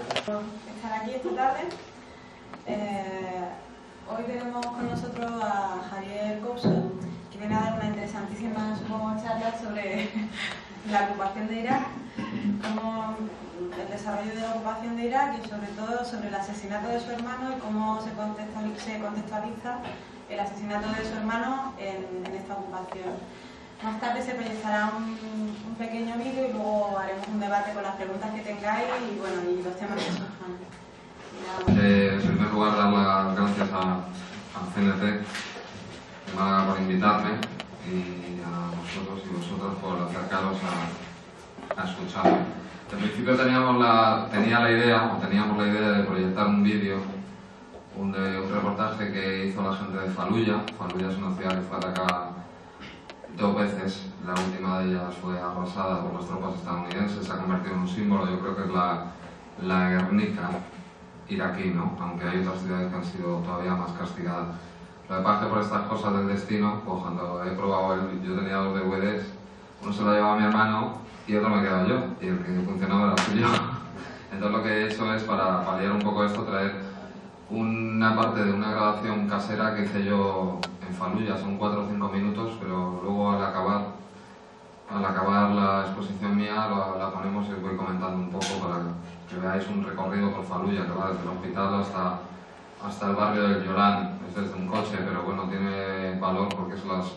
Estar aquí esta tarde. Hoy tenemos con nosotros a Javier Couso, que viene a dar una interesantísima, supongo, charla sobre la ocupación de Irak, como el desarrollo de la ocupación de Irak y sobre todo sobre el asesinato de su hermano y cómo se contextualiza el asesinato de su hermano en esta ocupación. Más tarde se proyectará un pequeño vídeo y luego haremos un debate con las preguntas que tengáis y, bueno, y los temas que surjan. En primer lugar, dar las gracias a CNT por invitarme y a vosotros y vosotras por acercaros a escucharme. En principio teníamos la idea de proyectar un vídeo, un reportaje que hizo la gente de Faluya. Faluya es una ciudad que fue atacada 2 veces, la última de ellas fue arrasada por las tropas estadounidenses, se ha convertido en un símbolo. Yo creo que es la Guernica iraquí, ¿no? Aunque hay otras ciudades que han sido todavía más castigadas. Lo que pasa es que por estas cosas del destino, pues cuando he probado yo tenía 2 DVDs, uno se lo llevaba a mi hermano y otro me he quedado yo, y el que funcionaba era el suyo. Entonces lo que he hecho es, para paliar un poco esto, traer una parte de una grabación casera que hice yo en Faluya. Son 4 o 5 minutos, pero luego al acabar la exposición mía la ponemos y os voy comentando un poco para que veáis un recorrido por Faluya que va desde el hospital hasta el barrio del Yolán. Es desde un coche, pero bueno, tiene valor porque son las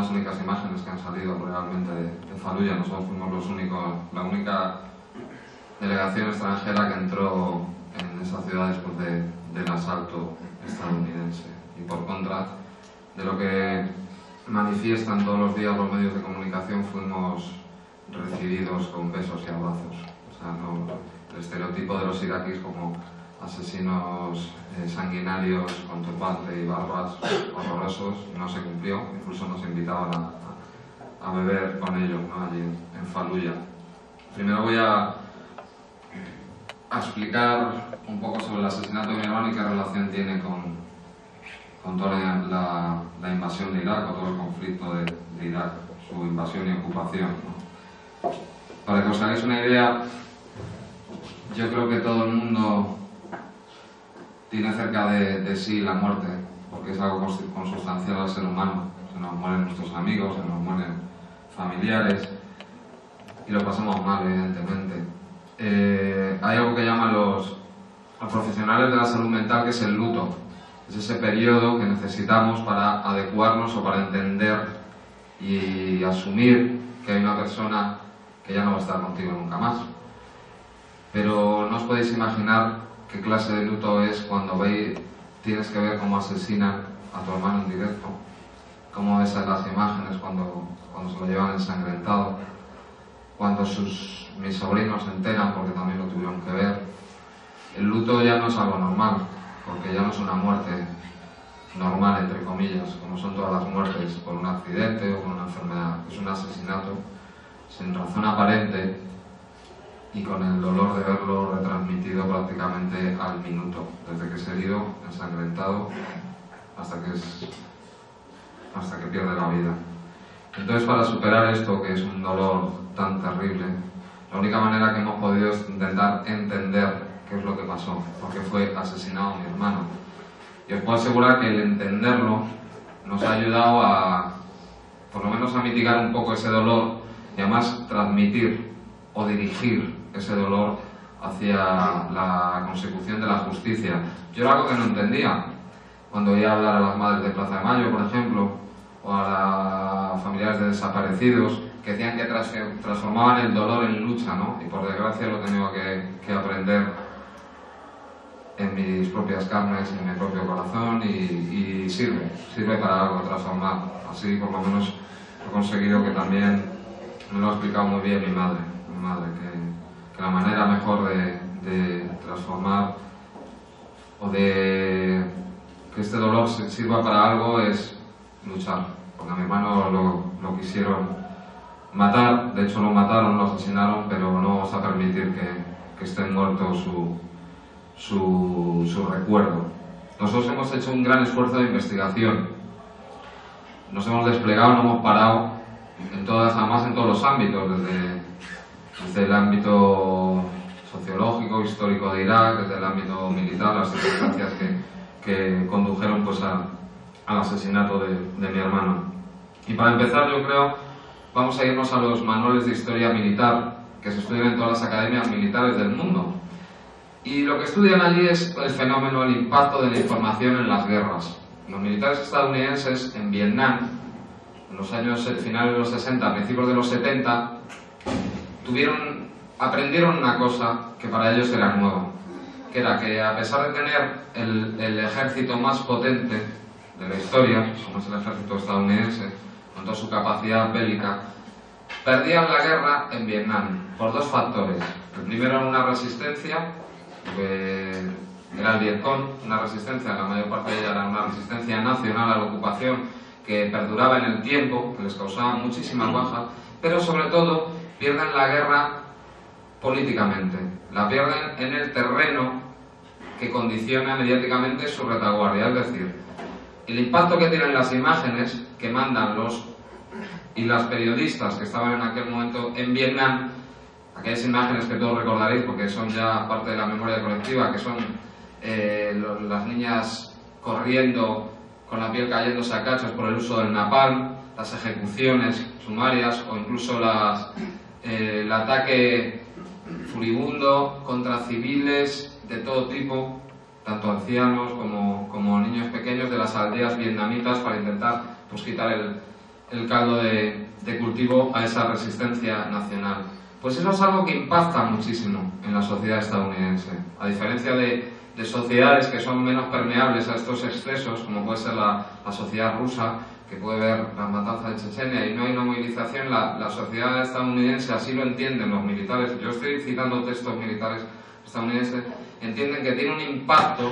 únicas imágenes que han salido realmente de Faluya. Nosotros fuimos la única delegación extranjera que entró en esa ciudad después del asalto estadounidense. Y por contra de lo que manifiestan todos los días los medios de comunicación, fuimos recibidos con besos y abrazos. O sea, el estereotipo de los iraquíes como asesinos sanguinarios, con turbante y barbas horrorosos no se cumplió. Incluso nos invitaban a beber con ellos, ¿no? Allí en Faluya. Primero voy a explicar un poco sobre el asesinato de mi hermano y qué relación tiene con toda la invasión de Irak, o todo el conflicto de Irak, su invasión y ocupación, ¿no? Para que os hagáis una idea, yo creo que todo el mundo tiene cerca de sí la muerte, porque es algo consustancial al ser humano. Se nos mueren nuestros amigos, se nos mueren familiares y lo pasamos mal, evidentemente. Hay algo que llaman los profesionales de la salud mental, que es el luto. Es ese periodo que necesitamos para adecuarnos o para entender y asumir que hay una persona que ya no va a estar contigo nunca más. Pero no os podéis imaginar qué clase de luto es cuando tienes que ver cómo asesinan a tu hermano en directo, cómo ves las imágenes cuando se lo llevan ensangrentado, cuando mis sobrinos se enteran, porque también lo tuvieron que ver. El luto ya no es algo normal, porque ya no es una muerte normal, entre comillas, como son todas las muertes, por un accidente o por una enfermedad. Es un asesinato sin razón aparente y con el dolor de verlo retransmitido prácticamente al minuto, desde que es herido, ensangrentado, hasta que pierde la vida. Entonces, para superar esto, que es un dolor tan terrible, la única manera que hemos podido es intentar entender qué es lo que pasó, por qué fue asesinado mi hermano. Y os puedo asegurar que el entenderlo nos ha ayudado por lo menos a mitigar un poco ese dolor y además transmitir o dirigir ese dolor hacia la consecución de la justicia. Yo era algo que no entendía. Cuando oía hablar a las madres de Plaza de Mayo, por ejemplo, o a las familiares de desaparecidos, que decían que transformaban el dolor en lucha, ¿no? Y por desgracia lo he tenido que aprender en mis propias carnes, en mi propio corazón, y sirve para algo, transformar. Así por lo menos he conseguido que también, me lo ha explicado muy bien mi madre, que la manera mejor de transformar o de que este dolor sirva para algo es luchar. Porque a mi hermano lo quisieron matar, de hecho lo mataron, lo asesinaron, pero no vamos a permitir que esté muerto su recuerdo. Nosotros hemos hecho un gran esfuerzo de investigación, nos hemos desplegado, no hemos parado, además en todos los ámbitos, desde el ámbito sociológico, histórico de Irak, desde el ámbito militar, las circunstancias que condujeron pues al asesinato de mi hermano. Y para empezar, yo creo, vamos a irnos a los manuales de historia militar que se estudian en todas las academias militares del mundo. Y lo que estudian allí es el fenómeno, el impacto de la información en las guerras. Los militares estadounidenses en Vietnam, en los años finales de los 60, principios de los 70, aprendieron una cosa que para ellos era nueva, que era que a pesar de tener el ejército más potente de la historia, como es el ejército estadounidense, con toda su capacidad bélica, perdían la guerra en Vietnam por dos factores. El primero era una resistencia, que era el Vietcong, una resistencia, la mayor parte de ella era una resistencia nacional a la ocupación que perduraba en el tiempo, que les causaba muchísimas bajas, pero sobre todo pierden la guerra políticamente, la pierden en el terreno que condiciona mediáticamente su retaguardia, es decir, el impacto que tienen las imágenes que mandan los y las periodistas que estaban en aquel momento en Vietnam, aquellas imágenes que todos recordaréis porque son ya parte de la memoria colectiva, que son las niñas corriendo con la piel cayéndose a cachos por el uso del napalm, las ejecuciones sumarias o incluso el ataque furibundo contra civiles de todo tipo, tanto ancianos como niños pequeños de las aldeas vietnamitas para intentar pues, quitar el caldo de cultivo a esa resistencia nacional. Pues eso es algo que impacta muchísimo en la sociedad estadounidense, a diferencia de sociedades que son menos permeables a estos excesos, como puede ser la sociedad rusa, que puede ver la matanza de Chechenia y no hay una movilización. La sociedad estadounidense, así lo entienden los militares, yo estoy citando textos militares estadounidenses, entienden que tiene un impacto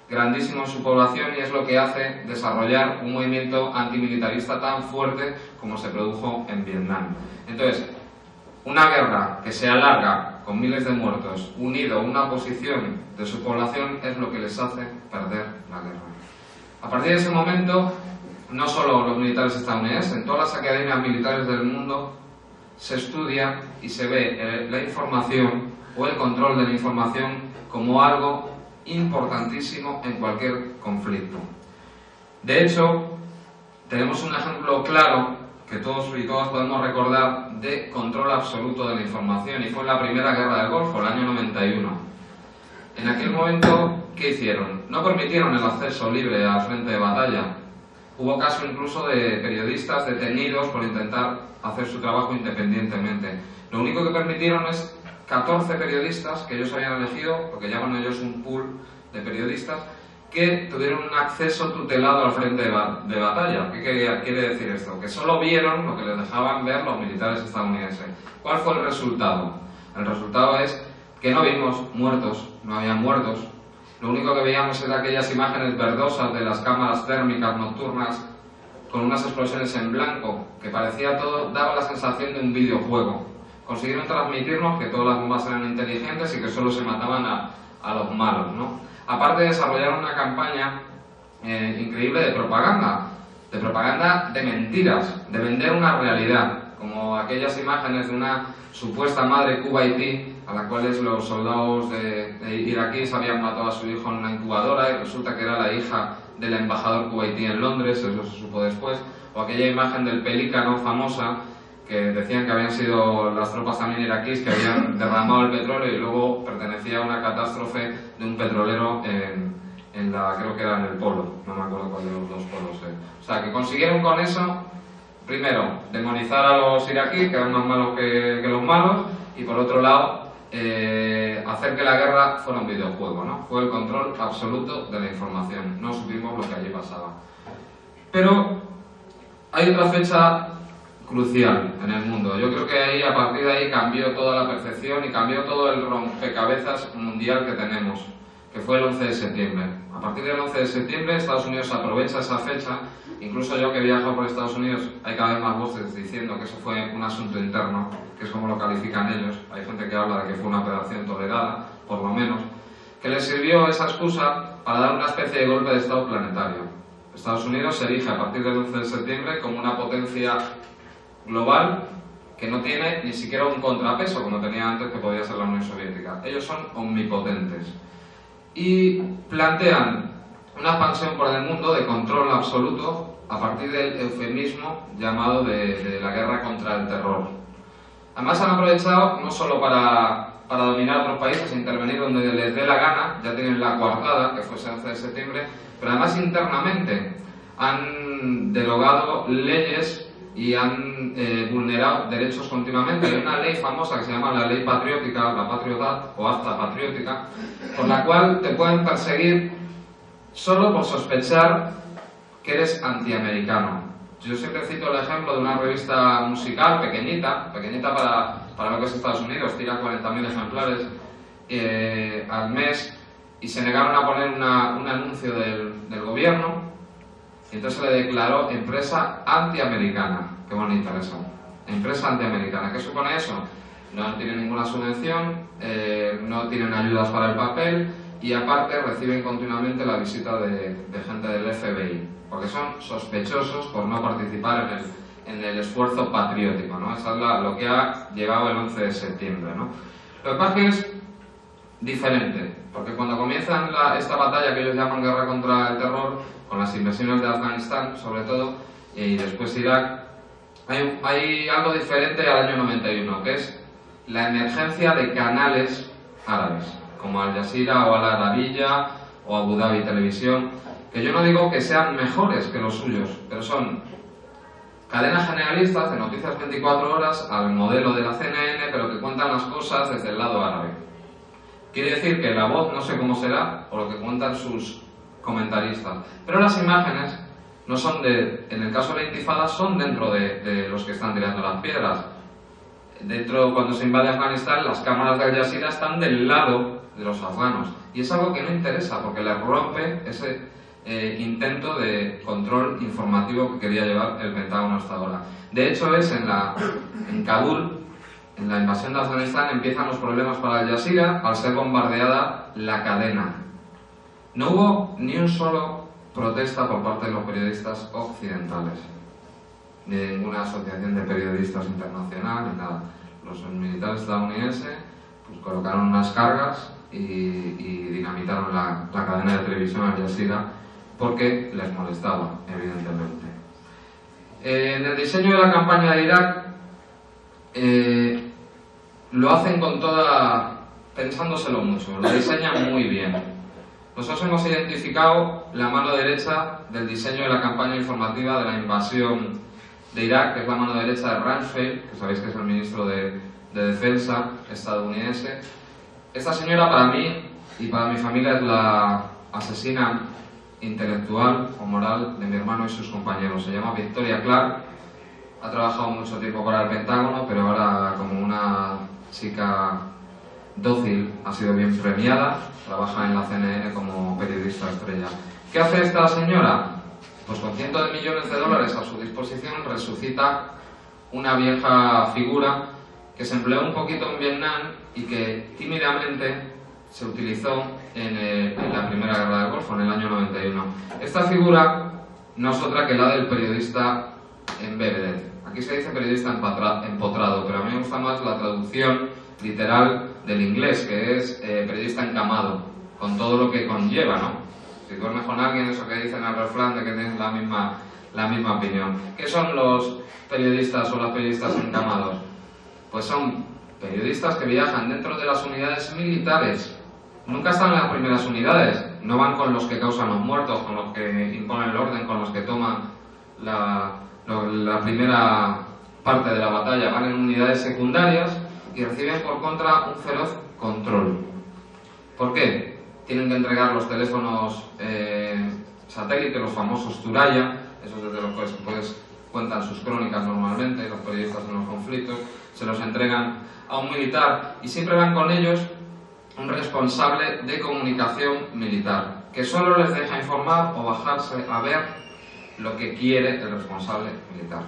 grandísimo en su población y es lo que hace desarrollar un movimiento antimilitarista tan fuerte como se produjo en Vietnam. Entonces, una guerra que se alarga con miles de muertos, unido a una oposición de su población, es lo que les hace perder la guerra. A partir de ese momento, no solo los militares estadounidenses, en todas las academias militares del mundo se estudia y se ve la información o el control de la información como algo importantísimo en cualquier conflicto. De hecho, tenemos un ejemplo claro que todos y todas podemos recordar de control absoluto de la información y fue la primera guerra del Golfo, el año 91. En aquel momento, ¿qué hicieron? No permitieron el acceso libre al frente de batalla. Hubo caso incluso de periodistas detenidos por intentar hacer su trabajo independientemente. Lo único que permitieron es 14 periodistas que ellos habían elegido, lo que llaman ellos un pool de periodistas, que tuvieron un acceso tutelado al frente de batalla. ¿Qué quiere decir esto? Que solo vieron lo que les dejaban ver los militares estadounidenses. ¿Cuál fue el resultado? El resultado es que no vimos muertos, no había muertos. Lo único que veíamos eran aquellas imágenes verdosas de las cámaras térmicas nocturnas con unas explosiones en blanco, que parecía todo, daba la sensación de un videojuego. Consiguieron transmitirnos que todas las bombas eran inteligentes y que solo se mataban a los malos, ¿no? Aparte de desarrollar una campaña increíble de propaganda de mentiras, de vender una realidad, como aquellas imágenes de una supuesta madre kuwaití a la cual los soldados de iraquíes habían matado a su hijo en una incubadora y resulta que era la hija del embajador kuwaití en Londres, eso se supo después, o aquella imagen del pelícano famosa que decían que habían sido las tropas también iraquíes que habían derramado el petróleo y luego pertenecía a una catástrofe de un petrolero creo que era en el polo, no me acuerdo cuál de los dos polos. O sea, que consiguieron con eso, primero, demonizar a los iraquíes, que eran más malos que los malos, y por otro lado, hacer que la guerra fuera un videojuego, ¿no? Fue el control absoluto de la información, no supimos lo que allí pasaba. Pero hay otra fecha crucial en el mundo. Yo creo que ahí, a partir de ahí cambió toda la percepción y cambió todo el rompecabezas mundial que tenemos, que fue el 11 de septiembre. A partir del 11 de septiembre Estados Unidos aprovecha esa fecha, incluso yo que he viajado por Estados Unidos hay cada vez más voces diciendo que eso fue un asunto interno, que es como lo califican ellos. Hay gente que habla de que fue una operación tolerada, por lo menos, que les sirvió esa excusa para dar una especie de golpe de estado planetario. Estados Unidos se erige a partir del 11 de septiembre como una potencia global que no tiene ni siquiera un contrapeso, como tenía antes, que podía ser la Unión Soviética. Ellos son omnipotentes. Y plantean una expansión por el mundo de control absoluto a partir del eufemismo llamado de la guerra contra el terror. Además han aprovechado no solo para dominar otros países e intervenir donde les dé la gana, ya tienen la coartada, que fue el 11 de septiembre, pero además internamente han derogado leyes y han vulnerado derechos continuamente. Hay una ley famosa que se llama la ley patriótica, la Patriotad o Acta Patriótica, por la cual te pueden perseguir solo por sospechar que eres antiamericano. Yo siempre cito el ejemplo de una revista musical pequeñita para lo que es Estados Unidos, tira 40.000 ejemplares al mes, y se negaron a poner un anuncio del gobierno, y entonces se le declaró empresa antiamericana. Qué bonita eso, empresa antiamericana. ¿Qué supone eso? No tienen ninguna subvención, no tienen ayudas para el papel, y aparte reciben continuamente la visita de gente del FBI, porque son sospechosos por no participar en el esfuerzo patriótico, ¿no? Eso es lo que ha llevado el 11 de septiembre, ¿no? Lo que pasa es que es diferente, porque cuando comienzan esta batalla que ellos llaman guerra contra el terror, con las invasiones de Afganistán sobre todo, y después Irak, hay algo diferente al año 91, que es la emergencia de canales árabes, como Al Jazeera o Al Arabiya o Abu Dhabi Televisión, que yo no digo que sean mejores que los suyos, pero son cadenas generalistas de noticias 24 horas al modelo de la CNN, pero que cuentan las cosas desde el lado árabe. Quiere decir que la voz no sé cómo será, o lo que cuentan sus comentaristas, pero las imágenes no son en el caso de la intifada, son dentro de los que están tirando las piedras. Dentro, cuando se invade Afganistán, las cámaras de Al Jazeera están del lado de los afganos, y es algo que no interesa, porque les rompe ese intento de control informativo que quería llevar el Pentágono hasta ahora. De hecho, es en Kabul, en la invasión de Afganistán, empiezan los problemas para Al Jazeera al ser bombardeada la cadena. No hubo ni un solo protesta por parte de los periodistas occidentales, ni de ninguna asociación de periodistas internacional, ni nada. Los militares estadounidenses pues colocaron unas cargas y dinamitaron la cadena de televisión Al Jazeera porque les molestaba, evidentemente. En el diseño de la campaña de Irak lo hacen pensándoselo mucho, lo diseñan muy bien. Nosotros hemos identificado la mano derecha del diseño de la campaña informativa de la invasión de Irak, que es la mano derecha de Rumsfeld, que sabéis que es el ministro de Defensa estadounidense. Esta señora, para mí y para mi familia, es la asesina intelectual o moral de mi hermano y sus compañeros. Se llama Victoria Clark, ha trabajado mucho tiempo para el Pentágono, pero ahora, como una chica dócil, ha sido bien premiada, trabaja en la CNN como periodista estrella. ¿Qué hace esta señora? Pues con cientos de millones de dólares a su disposición resucita una vieja figura que se empleó un poquito en Vietnam y que tímidamente se utilizó en la Primera Guerra del Golfo, en el año 91. Esta figura no es otra que la del periodista embedded. Aquí se dice periodista empotrado, pero a mí me gusta más la traducción literal del inglés, que es periodista encamado, con todo lo que conlleva, ¿no? Si duermes con alguien, eso que dicen al refrán de que tienes la misma opinión. ¿Qué son los periodistas o las periodistas encamados? Pues son periodistas que viajan dentro de las unidades militares. Nunca están en las primeras unidades, no van con los que causan los muertos, con los que imponen el orden, con los que toman la primera parte de la batalla. Van en unidades secundarias y reciben por contra un feroz control. ¿Por qué? Tienen que entregar los teléfonos satélites, los famosos Turaya, esos desde los que pues cuentan sus crónicas normalmente, los periodistas en los conflictos, se los entregan a un militar y siempre van con ellos un responsable de comunicación militar, que solo les deja informar o bajarse a ver lo que quiere el responsable militar.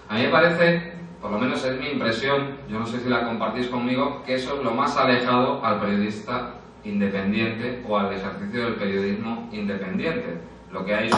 A mí me parece, por lo menos es mi impresión, yo no sé si la compartís conmigo, que eso es lo más alejado al periodista independiente o al ejercicio del periodismo independiente. Lo que hay